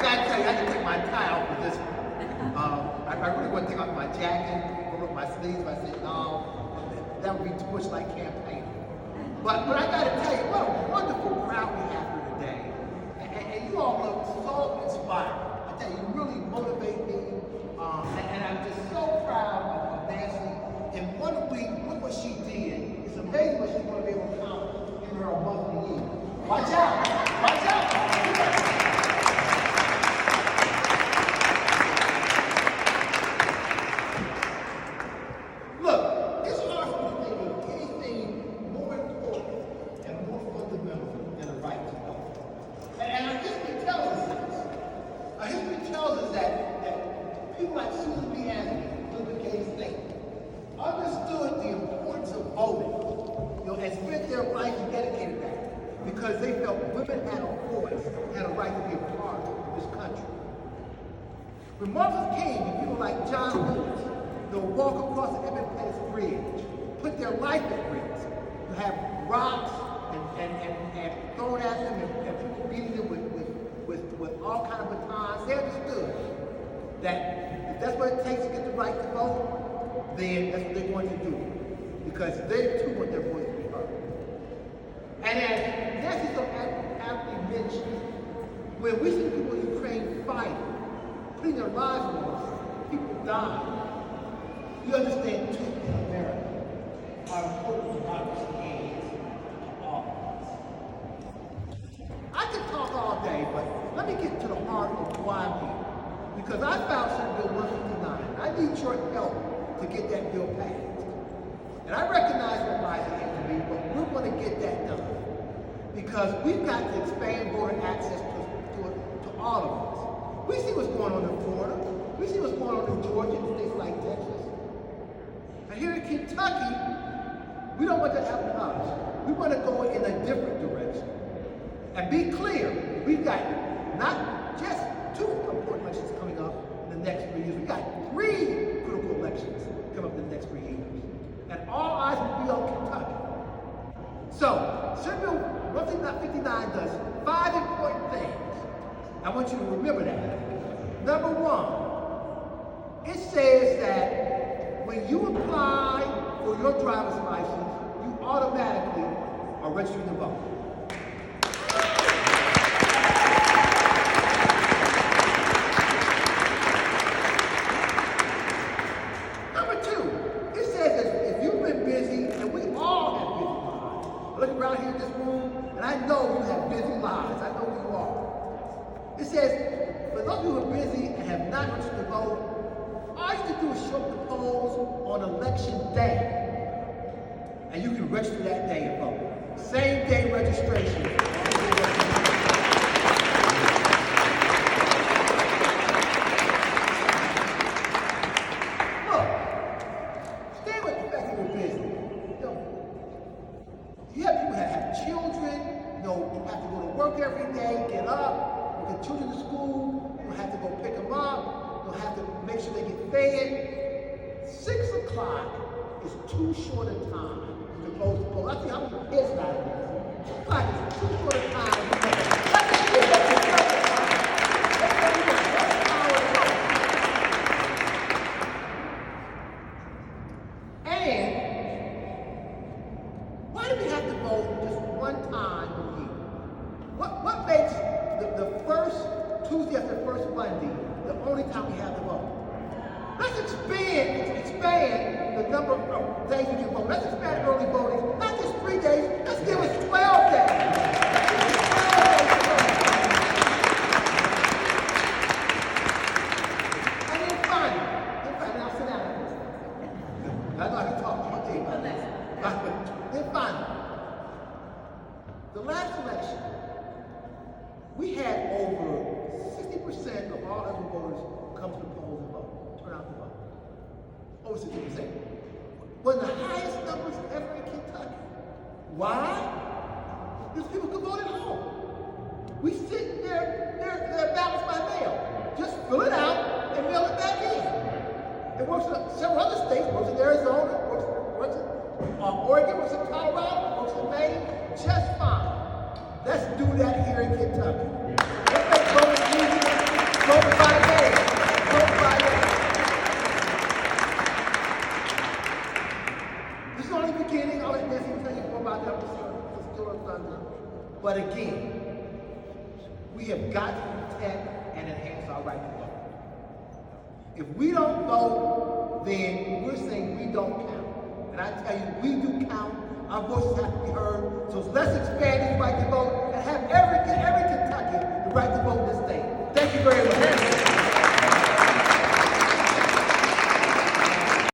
gotta tell you, I had to take my tie off for this one. I really want to take off my jacket, roll up my sleeves. I said, no, that would be too much like campaigning. But I gotta tell you, what a wonderful crowd we have here today. And you all look so inspired. I tell you, you really motivate me. And I'm just so proud of Nancy. In 1 week, look what she did. It's amazing what she's going to be able to accomplish in her monthly year. Watch out! Watch out! Look, it's hard for me to think of anything more important and more fundamental than the right to know. And our history tells us this. Our history tells us that people like Susan B. Anthony, Elizabeth Cady Stanton, understood the importance of voting, and spent their life and dedicated that because they felt women had a voice, had a right to be a part of this country. When Martin Luther King and people like John Lewis, they'll walk across the Edmund Pettus Bridge, put their life at risk, to have rocks and thrown at them and people beating them with all kind of batons. They understood that if that's what it takes to get the right to vote, then that's what they're going to do. Because they too want their voice to be heard. And as Nancy so aptly mentioned, when we see people in Ukraine fighting, putting their lives on the line, people dying, you understand too in America how important democracy is to all of us. I could talk all day, but let me get to the heart of why I'm here. Because I found Senate Bill 159. I need your help to get that bill passed. And I recognize what lies ahead to me, but we're going to get that done. Because we've got to expand voter access to all of us. We see what's going on in Florida. We see what's going on in Georgia and states like Texas. And here in Kentucky, we don't want that to happen to us. We want to go in a different direction. And be clear, we've got not just 2 important elections coming up in the next 3 years. We've got 3 critical elections coming up in the next 3 years. And all eyes will be on Kentucky. So, Senate Bill 159 does 5 important things. I want you to remember that. Number 1, it says that when you apply for your driver's license, you automatically are registering to vote. Number 2, it says that if you've been busy, and we all have busy lives. I look around here in this room, and I know you have busy lives. I know you are. It says, for those who are busy and have not registered to vote, all you have to do is show up the polls on election day. And you can register that day and vote. Same day registration. Look, stay with the fact that we're busy. You have people that have children, have to go to work every day, get up, get children to school, you'll have to go pick them up, you'll have to make sure they get fed. 6 o'clock is too short a time to close the poll. I see how many kids got in there. 6 o'clock is too short a time. And why do we have to vote just one time a year? What makes the first Tuesday after the first Monday the only time we have to vote? Let's expand the number of days we can vote. Let's expand early voting. Not just 3 days. Let's give us 12 days. And then finally, now sit down. I know I can talk all day about that. Then finally, the last election, we had over 60% of all eligible voters come to the polls and vote, turn out to vote. Over 60%. One of the highest numbers ever in Kentucky. Why? Because people could vote at home. We sit there, they're ballots by mail. Just fill it out and mail it back in. It works in several other states, works in Arizona, works in Oregon, works in Colorado, works in Maine, just fine. Let's do that here in Kentucky. Let's make voting easier. only beginning. I'll let Nancy tell you more about that for Store of Thunder. But again, we have got to protect and enhance our right to vote. If we don't vote, then we're saying we don't count. And I tell you, we do count. Our voices have to be heard. So let's expand this right to vote and have every Kentuckian the right to vote in this state. Thank you very much.